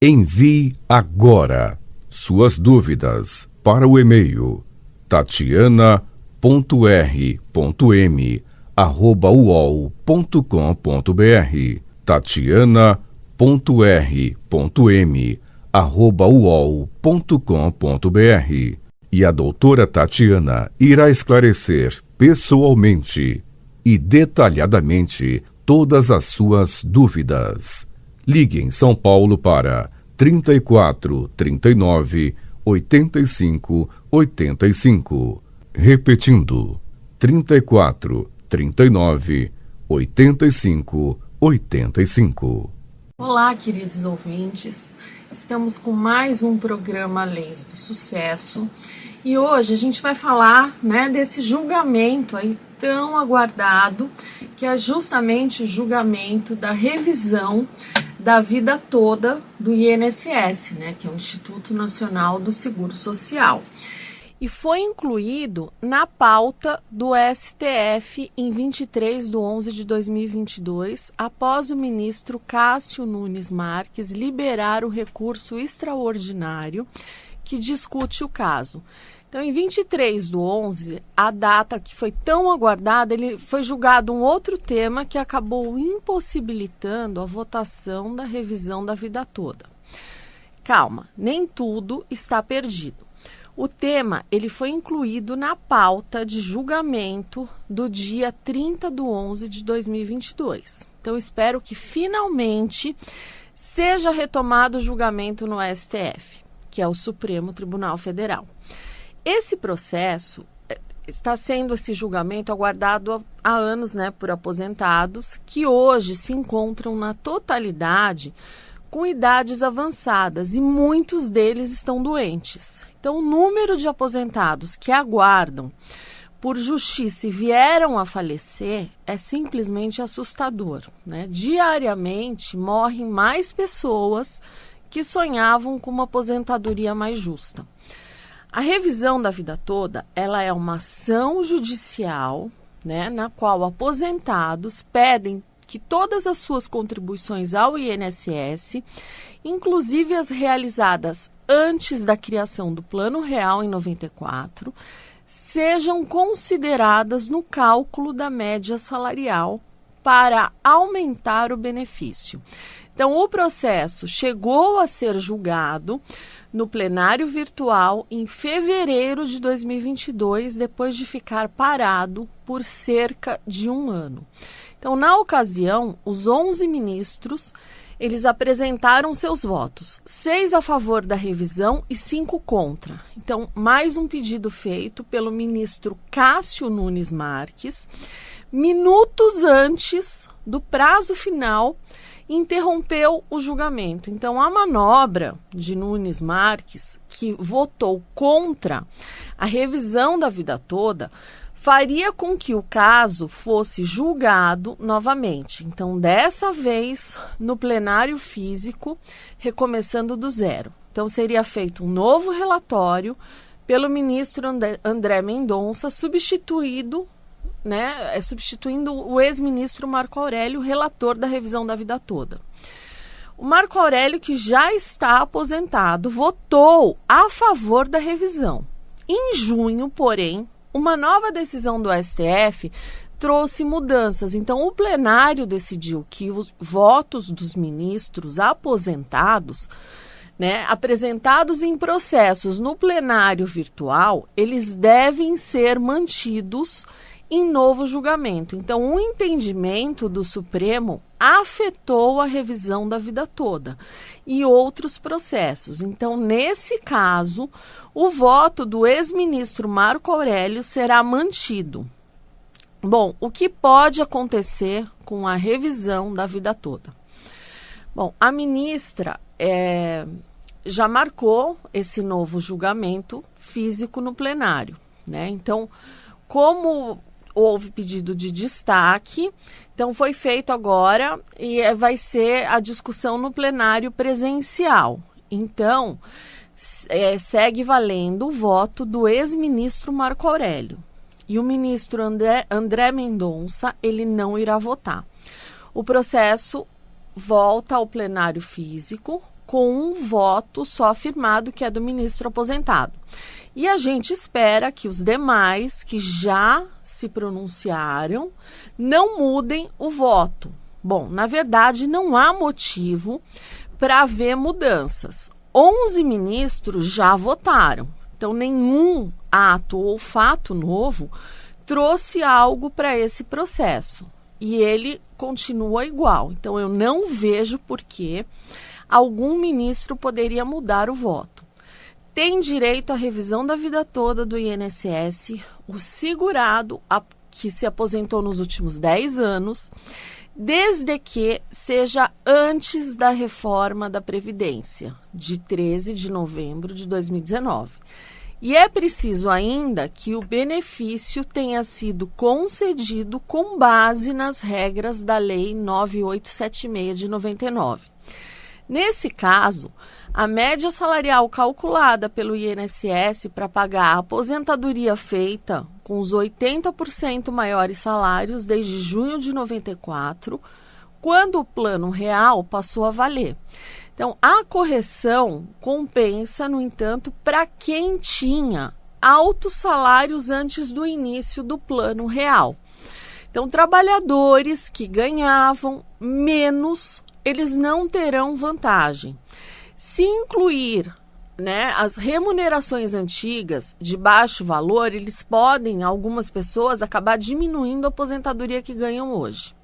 Envie agora suas dúvidas para o e-mail tatiana.r.m@uol.com.br tatiana.r.m@uol.com.br e a doutora Tatiana irá esclarecer pessoalmente e detalhadamente todas as suas dúvidas. Ligue em São Paulo para 34 39 85 85. Repetindo, 34 39 85 85. Olá, queridos ouvintes. Estamos com mais um programa Leis do Sucesso e hoje a gente vai falar, desse julgamento aí tão aguardado, que é justamente o julgamento da revisão da vida toda do INSS, que é o Instituto Nacional do Seguro Social. E foi incluído na pauta do STF em 23/11/2022, após o ministro Cássio Nunes Marques liberar o recurso extraordinário que discute o caso. Então, em 23/11, a data que foi tão aguardada, ele foi julgado um outro tema que acabou impossibilitando a votação da revisão da vida toda. Calma, nem tudo está perdido. O tema ele foi incluído na pauta de julgamento do dia 30/11/2022. Então, espero que finalmente seja retomado o julgamento no STF, que é o Supremo Tribunal Federal. Esse processo está sendo esse julgamento aguardado há anos, por aposentados que hoje se encontram na totalidade com idades avançadas e muitos deles estão doentes. Então, o número de aposentados que aguardam por justiça e vieram a falecer é simplesmente assustador, Diariamente morrem mais pessoas que sonhavam com uma aposentadoria mais justa. A revisão da vida toda, ela é uma ação judicial, na qual aposentados pedem que todas as suas contribuições ao INSS, inclusive as realizadas antes da criação do Plano Real em 94, sejam consideradas no cálculo da média salarial para aumentar o benefício. Então, o processo chegou a ser julgado no plenário virtual em fevereiro de 2022, depois de ficar parado por cerca de um ano. Então, na ocasião, os 11 ministros, eles apresentaram seus votos, 6 a favor da revisão e 5 contra. Então, mais um pedido feito pelo ministro Cássio Nunes Marques, minutos antes do prazo final, interrompeu o julgamento. Então, a manobra de Nunes Marques, que votou contra a revisão da vida toda, faria com que o caso fosse julgado novamente. Então, dessa vez, no plenário físico, recomeçando do zero. Então, seria feito um novo relatório pelo ministro André Mendonça, substituindo o ex-ministro Marco Aurélio, relator da revisão da vida toda. O Marco Aurélio, que já está aposentado, votou a favor da revisão. Em junho, porém, uma nova decisão do STF trouxe mudanças. Então, o plenário decidiu que os votos dos ministros aposentados, apresentados em processos no plenário virtual, eles devem ser mantidos em novo julgamento. Então, o entendimento do Supremo afetou a revisão da vida toda e outros processos. Então, nesse caso, o voto do ex-ministro Marco Aurélio será mantido. Bom, o que pode acontecer com a revisão da vida toda? Bom, a ministra já marcou esse novo julgamento físico no plenário, Então, como houve pedido de destaque, então foi feito agora e vai ser a discussão no plenário presencial. Então, segue valendo o voto do ex-ministro Marco Aurélio. E o ministro André Mendonça, ele não irá votar. O processo volta ao plenário físico com um voto só firmado, que é do ministro aposentado. E a gente espera que os demais que já se pronunciaram não mudem o voto. Bom, na verdade, não há motivo para haver mudanças. 11 ministros já votaram, então nenhum ato ou fato novo trouxe algo para esse processo. E ele continua igual. Então, eu não vejo por que algum ministro poderia mudar o voto. Tem direito à revisão da vida toda do INSS, o segurado que se aposentou nos últimos 10 anos, desde que seja antes da reforma da Previdência, de 13 de novembro de 2019. E é preciso ainda que o benefício tenha sido concedido com base nas regras da Lei 9876 de 99. Nesse caso, a média salarial calculada pelo INSS para pagar a aposentadoria feita com os 80% maiores salários desde junho de 94, quando o Plano Real passou a valer. Então, a correção compensa, no entanto, para quem tinha altos salários antes do início do Plano Real. Então, trabalhadores que ganhavam menos, eles não terão vantagem. Se incluir, as remunerações antigas de baixo valor, eles podem, algumas pessoas, acabar diminuindo a aposentadoria que ganham hoje.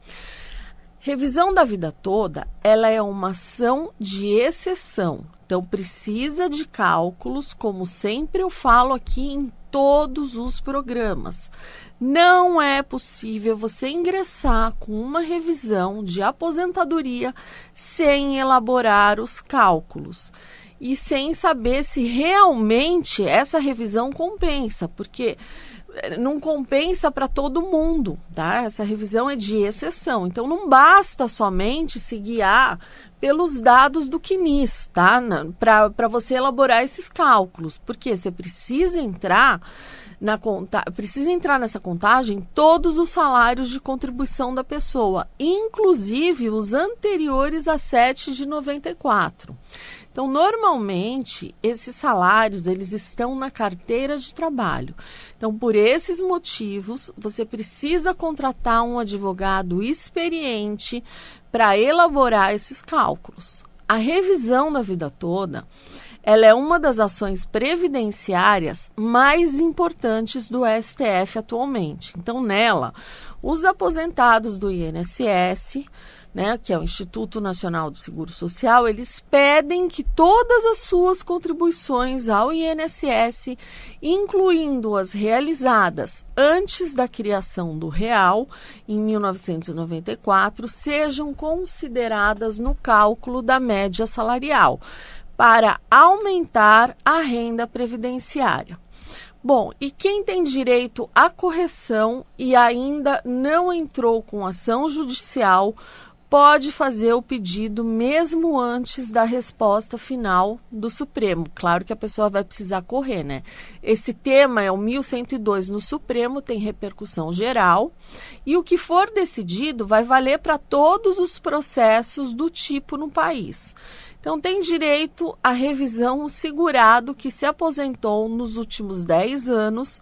Revisão da vida toda, ela é uma ação de exceção. Então, precisa de cálculos, como sempre eu falo aqui em todos os programas. Não é possível você ingressar com uma revisão de aposentadoria sem elaborar os cálculos e sem saber se realmente essa revisão compensa, porque não compensa para todo mundo, tá? Essa revisão é de exceção. Então, não basta somente se guiar pelos dados do CNIS, tá? Para você elaborar esses cálculos, porque você precisa entrar nessa contagem todos os salários de contribuição da pessoa, inclusive os anteriores a 7 de 94. Então, normalmente, esses salários, eles estão na carteira de trabalho. Então, por esses motivos, você precisa contratar um advogado experiente para elaborar esses cálculos. A revisão da vida toda, ela é uma das ações previdenciárias mais importantes do STF atualmente. Então, nela, os aposentados do INSS, que é o Instituto Nacional do Seguro Social, eles pedem que todas as suas contribuições ao INSS, incluindo as realizadas antes da criação do Real, em 1994, sejam consideradas no cálculo da média salarial, para aumentar a renda previdenciária. Bom, e quem tem direito à correção e ainda não entrou com ação judicial, pode fazer o pedido mesmo antes da resposta final do Supremo. Claro que a pessoa vai precisar correr, né? Esse tema é o 1102 no Supremo, tem repercussão geral, e o que for decidido vai valer para todos os processos do tipo no país. Então, tem direito à revisão o segurado que se aposentou nos últimos 10 anos,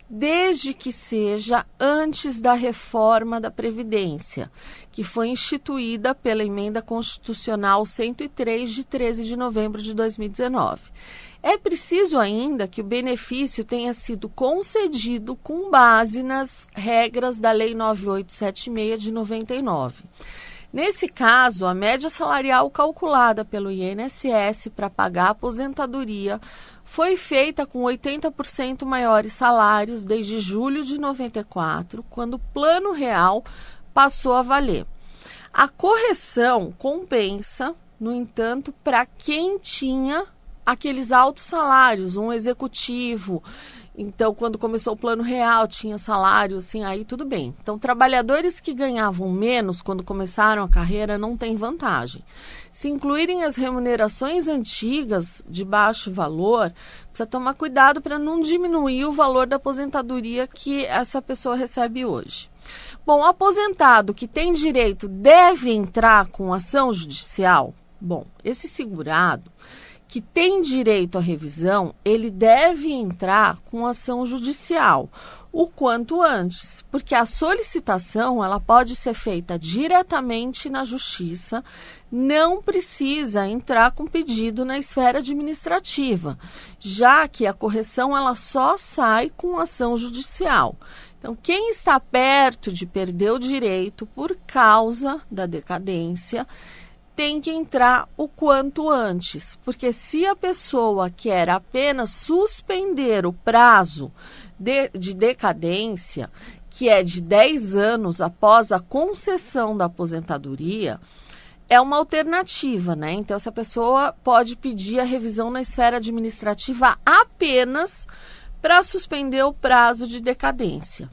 desde que seja antes da reforma da Previdência, que foi instituída pela Emenda Constitucional 103, de 13 de novembro de 2019. É preciso ainda que o benefício tenha sido concedido com base nas regras da Lei 9876 de 99. Nesse caso, a média salarial calculada pelo INSS para pagar a aposentadoria foi feita com 80% maiores salários desde julho de 94, quando o Plano Real passou a valer. A correção compensa, no entanto, para quem tinha aqueles altos salários, um executivo. Então, quando começou o Plano Real, tinha salário, assim, aí tudo bem. Então, trabalhadores que ganhavam menos quando começaram a carreira não têm vantagem. Se incluírem as remunerações antigas de baixo valor, precisa tomar cuidado para não diminuir o valor da aposentadoria que essa pessoa recebe hoje. Bom, o aposentado que tem direito deve entrar com ação judicial? Bom, esse segurado que tem direito à revisão, ele deve entrar com ação judicial o quanto antes, porque a solicitação ela pode ser feita diretamente na justiça, não precisa entrar com pedido na esfera administrativa, já que a correção ela só sai com ação judicial. Então, quem está perto de perder o direito por causa da decadência tem que entrar o quanto antes, porque se a pessoa quer apenas suspender o prazo de decadência, que é de 10 anos após a concessão da aposentadoria, é uma alternativa, né? Então, essa pessoa pode pedir a revisão na esfera administrativa apenas para suspender o prazo de decadência.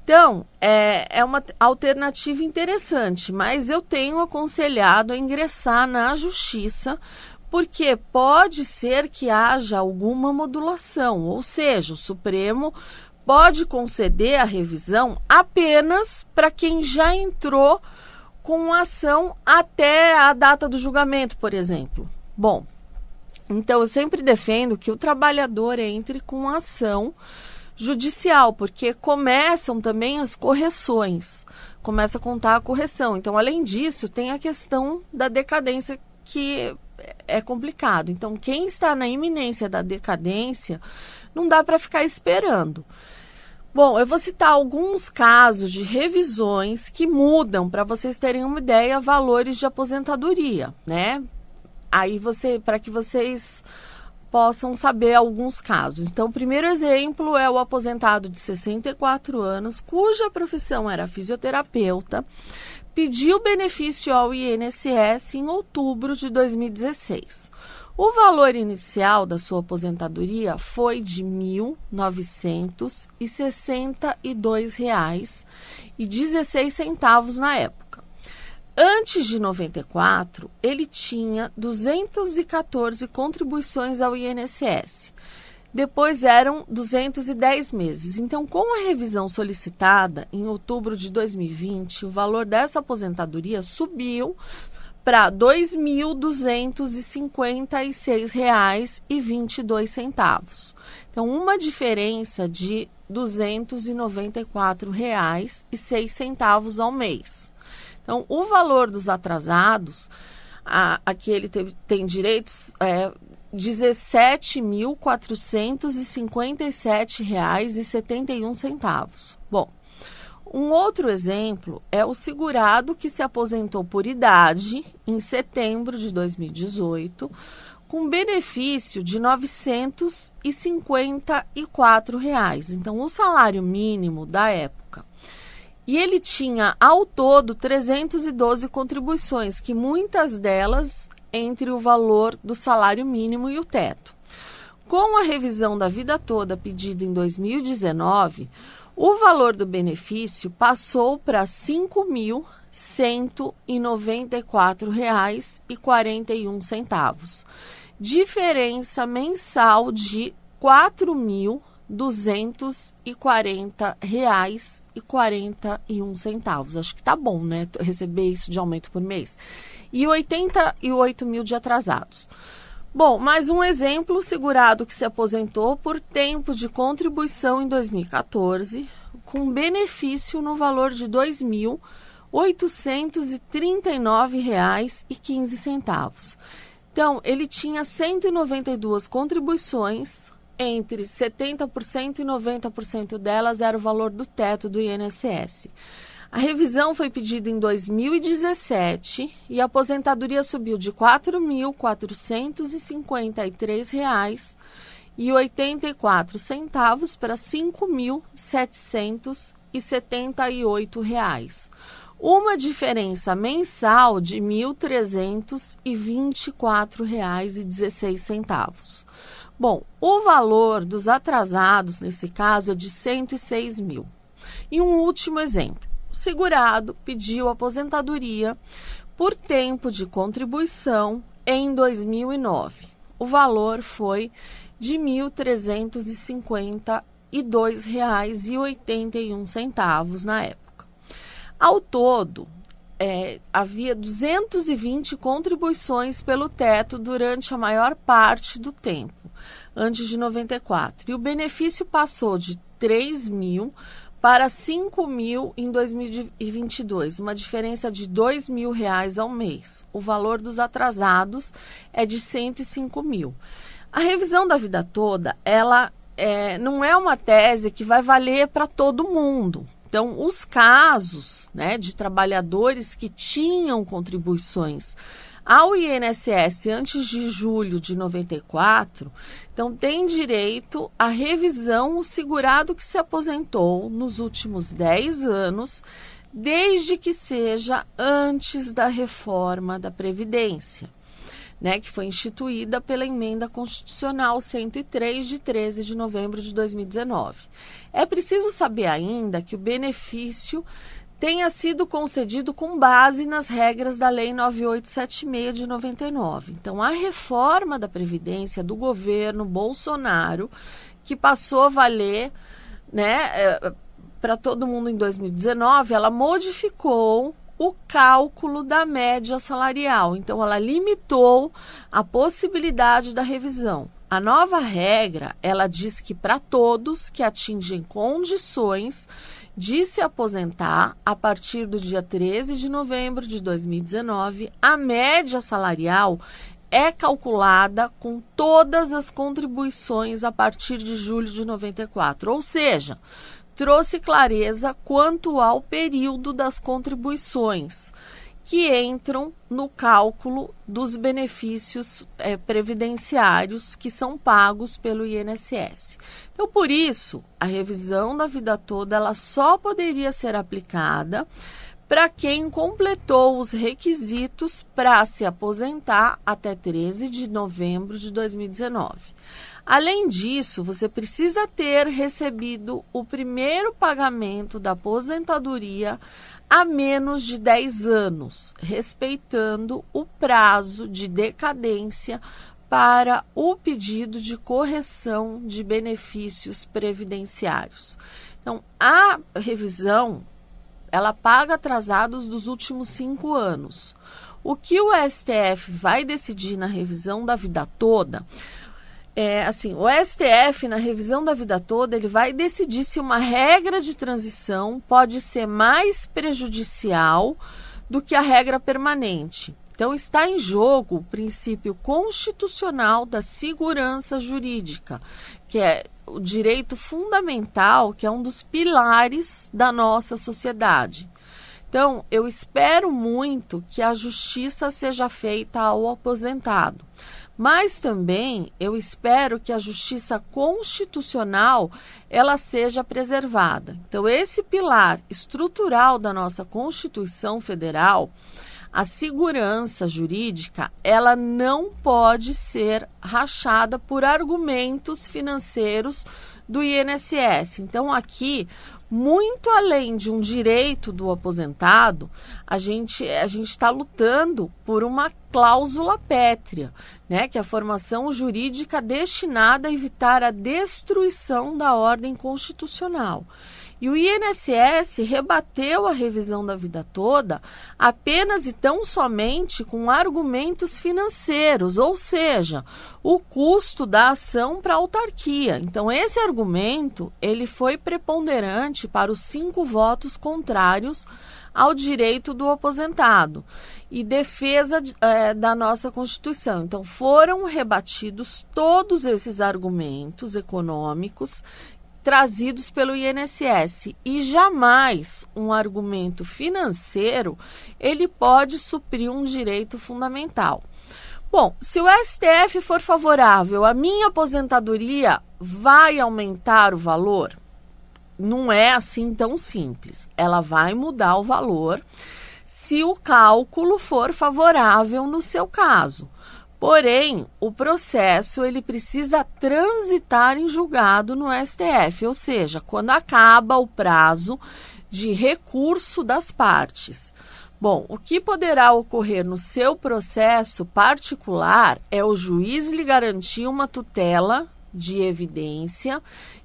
Então, é uma alternativa interessante, mas eu tenho aconselhado a ingressar na justiça, porque pode ser que haja alguma modulação, ou seja, o Supremo pode conceder a revisão apenas para quem já entrou com ação até a data do julgamento, por exemplo. Bom, então eu sempre defendo que o trabalhador entre com ação judicial, porque começam também as correções, começa a contar a correção. Então, além disso, tem a questão da decadência, que é complicado. Então, quem está na iminência da decadência, não dá para ficar esperando. Bom, eu vou citar alguns casos de revisões que mudam, para vocês terem uma ideia, valores de aposentadoria, né? Aí para que vocês possam saber alguns casos. Então, o primeiro exemplo é o aposentado de 64 anos, cuja profissão era fisioterapeuta, pediu benefício ao INSS em outubro de 2016. O valor inicial da sua aposentadoria foi de R$ 1.962,16 na época. Antes de 94, ele tinha 214 contribuições ao INSS. Depois eram 210 meses. Então, com a revisão solicitada em outubro de 2020, o valor dessa aposentadoria subiu para R$ 2.256,22. Então, uma diferença de R$ 294,06 ao mês. Então, o valor dos atrasados, aqui ele tem direitos, R$ 17.457,71. Bom, um outro exemplo é o segurado que se aposentou por idade em setembro de 2018, com benefício de R$ 954. Então, o salário mínimo da época. E ele tinha, ao todo, 312 contribuições, que muitas delas entre o valor do salário mínimo e o teto. Com a revisão da vida toda pedida em 2019, o valor do benefício passou para R$ 5.194,41. Diferença mensal de R$ 4.240,41. Acho que tá bom, né? Receber isso de aumento por mês. E 88 mil de atrasados. Bom, mais um exemplo, segurado que se aposentou por tempo de contribuição em 2014, com benefício no valor de R$ 2.839,15. Então, ele tinha 192 contribuições, entre 70% e 90% delas era o valor do teto do INSS. A revisão foi pedida em 2017 e a aposentadoria subiu de R$ 4.453,84 para R$ 5.778. Uma diferença mensal de R$ 1.324,16. Bom, o valor dos atrasados, nesse caso, é de 106 mil. E um último exemplo. O segurado pediu aposentadoria por tempo de contribuição em 2009. O valor foi de R$ 1.352,81 na época. Ao todo, havia 220 contribuições pelo teto durante a maior parte do tempo, antes de 94. E o benefício passou de 3 mil para 5 mil em 2022, uma diferença de R$2.000 ao mês. O valor dos atrasados é de 105 mil. A revisão da vida toda, ela não é uma tese que vai valer para todo mundo. Então, os casos, né, de trabalhadores que tinham contribuições ao INSS antes de julho de 94, então tem direito à revisão o segurado que se aposentou nos últimos 10 anos, desde que seja antes da reforma da Previdência, né, que foi instituída pela Emenda Constitucional 103, de 13 de novembro de 2019. É preciso saber ainda que o benefício tenha sido concedido com base nas regras da Lei 9876 de 99. Então, a reforma da Previdência do governo Bolsonaro, que passou a valer, né, para todo mundo em 2019, ela modificou o cálculo da média salarial. Então, ela limitou a possibilidade da revisão. A nova regra, ela diz que para todos que atingem condições de se aposentar a partir do dia 13 de novembro de 2019, a média salarial é calculada com todas as contribuições a partir de julho de 94, ou seja, trouxe clareza quanto ao período das contribuições que entram no cálculo dos benefícios previdenciários que são pagos pelo INSS. Então, por isso, a revisão da vida toda ela só poderia ser aplicada para quem completou os requisitos para se aposentar até 13 de novembro de 2019. Além disso, você precisa ter recebido o primeiro pagamento da aposentadoria há menos de 10 anos, respeitando o prazo de decadência para o pedido de correção de benefícios previdenciários. Então, a revisão, ela paga atrasados dos últimos 5 anos. O que o STF vai decidir na revisão da vida toda o STF, na revisão da vida toda, ele vai decidir se uma regra de transição pode ser mais prejudicial do que a regra permanente. Então, está em jogo o princípio constitucional da segurança jurídica, que é o direito fundamental, que é um dos pilares da nossa sociedade. Então, eu espero muito que a justiça seja feita ao aposentado. Mas também eu espero que a justiça constitucional ela seja preservada. Então, esse pilar estrutural da nossa Constituição Federal, a segurança jurídica, ela não pode ser rachada por argumentos financeiros do INSS. Então, aqui, muito além de um direito do aposentado, a gente está lutando por uma cláusula pétrea, né, que é a formação jurídica destinada a evitar a destruição da ordem constitucional. E o INSS rebateu a revisão da vida toda apenas e tão somente com argumentos financeiros, ou seja, o custo da ação para a autarquia. Então, esse argumento ele foi preponderante para os 5 votos contrários ao direito do aposentado e defesa da nossa Constituição. Então, foram rebatidos todos esses argumentos econômicos trazidos pelo INSS e jamais um argumento financeiro ele pode suprir um direito fundamental. Bom, se o STF for favorável, a minha aposentadoria vai aumentar o valor? Não é assim tão simples. Ela vai mudar o valor se o cálculo for favorável no seu caso. Porém, o processo ele precisa transitar em julgado no STF, ou seja, quando acaba o prazo de recurso das partes. Bom, o que poderá ocorrer no seu processo particular é o juiz lhe garantir uma tutela de evidência,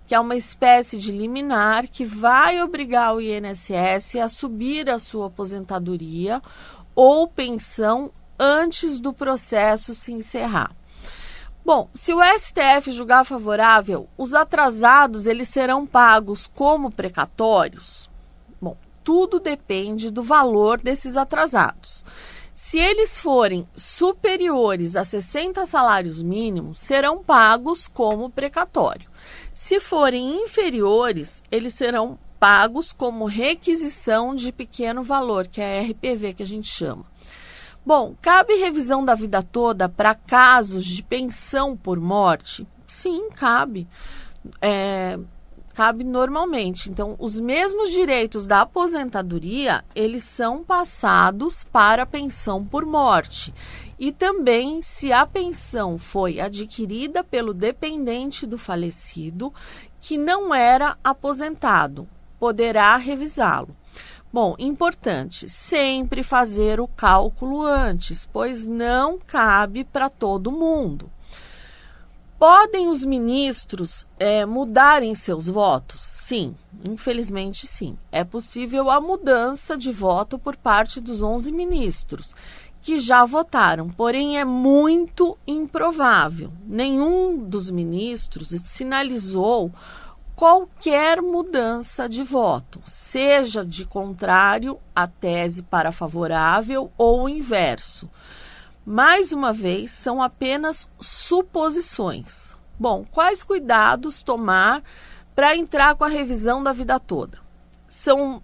que é uma espécie de liminar que vai obrigar o INSS a subir a sua aposentadoria ou pensão antes do processo se encerrar. Bom, se o STF julgar favorável, os atrasados eles serão pagos como precatórios? Bom, tudo depende do valor desses atrasados. Se eles forem superiores a 60 salários mínimos, serão pagos como precatório. Se forem inferiores, eles serão pagos como requisição de pequeno valor, que é a RPV que a gente chama. Bom, cabe revisão da vida toda para casos de pensão por morte? Sim, cabe. Cabe normalmente. Então, os mesmos direitos da aposentadoria, eles são passados para a pensão por morte. E também, se a pensão foi adquirida pelo dependente do falecido, que não era aposentado, poderá revisá-lo. Bom, importante, sempre fazer o cálculo antes, pois não cabe para todo mundo. Podem os ministros mudarem seus votos? Sim, infelizmente sim. É possível a mudança de voto por parte dos 11 ministros, que já votaram, porém é muito improvável. Nenhum dos ministros sinalizou qualquer mudança de voto, seja de contrário à tese para favorável ou o inverso. Mais uma vez, são apenas suposições. Bom, quais cuidados tomar para entrar com a revisão da vida toda? São,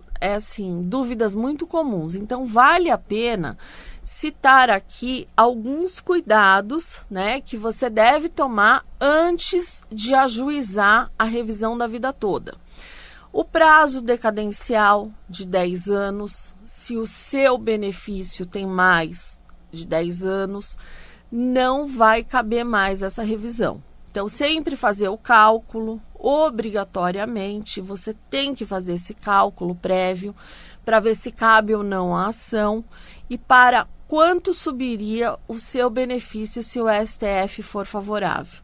dúvidas muito comuns, então vale a pena citar aqui alguns cuidados, que você deve tomar antes de ajuizar a revisão da vida toda. O prazo decadencial de 10 anos, se o seu benefício tem mais de 10 anos, não vai caber mais essa revisão. Então, sempre fazer o cálculo, obrigatoriamente, você tem que fazer esse cálculo prévio para ver se cabe ou não a ação e para quanto subiria o seu benefício se o STF for favorável.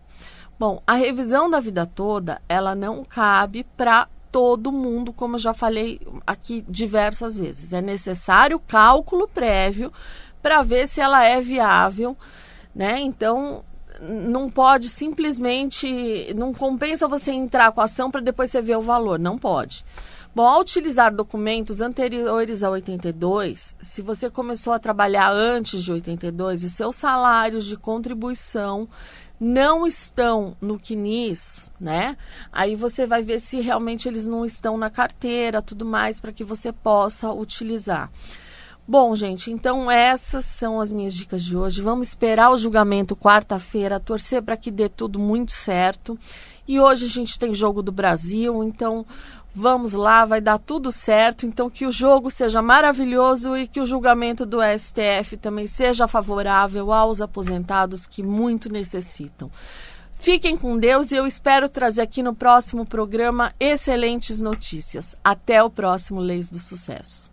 Bom, a revisão da vida toda, ela não cabe para todo mundo, como eu já falei aqui diversas vezes. É necessário cálculo prévio para ver se ela é viável, Então, não pode simplesmente, não compensa você entrar com a ação para depois você ver o valor, não pode. Bom, ao utilizar documentos anteriores a 82, se você começou a trabalhar antes de 82 e seus salários de contribuição não estão no CNIS, Aí você vai ver se realmente eles não estão na carteira, tudo mais, para que você possa utilizar. Bom, gente, então essas são as minhas dicas de hoje. Vamos esperar o julgamento quarta-feira, torcer para que dê tudo muito certo. E hoje a gente tem Jogo do Brasil, então vamos lá, vai dar tudo certo. Então que o jogo seja maravilhoso e que o julgamento do STF também seja favorável aos aposentados que muito necessitam. Fiquem com Deus e eu espero trazer aqui no próximo programa excelentes notícias. Até o próximo Leis do Sucesso.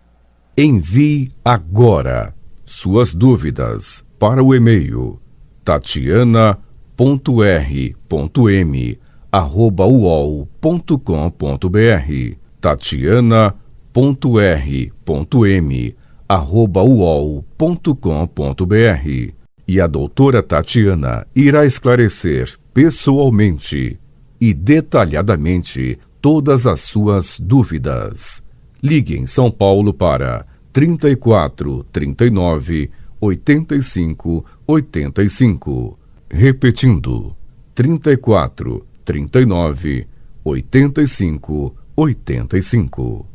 Envie agora suas dúvidas para o e-mail tatiana.r.m@uol.com.br tatiana.r.m@uol.com.br e a doutora Tatiana irá esclarecer pessoalmente e detalhadamente todas as suas dúvidas. Ligue em São Paulo para 34 39 85 85. Repetindo, 34 39 85 85.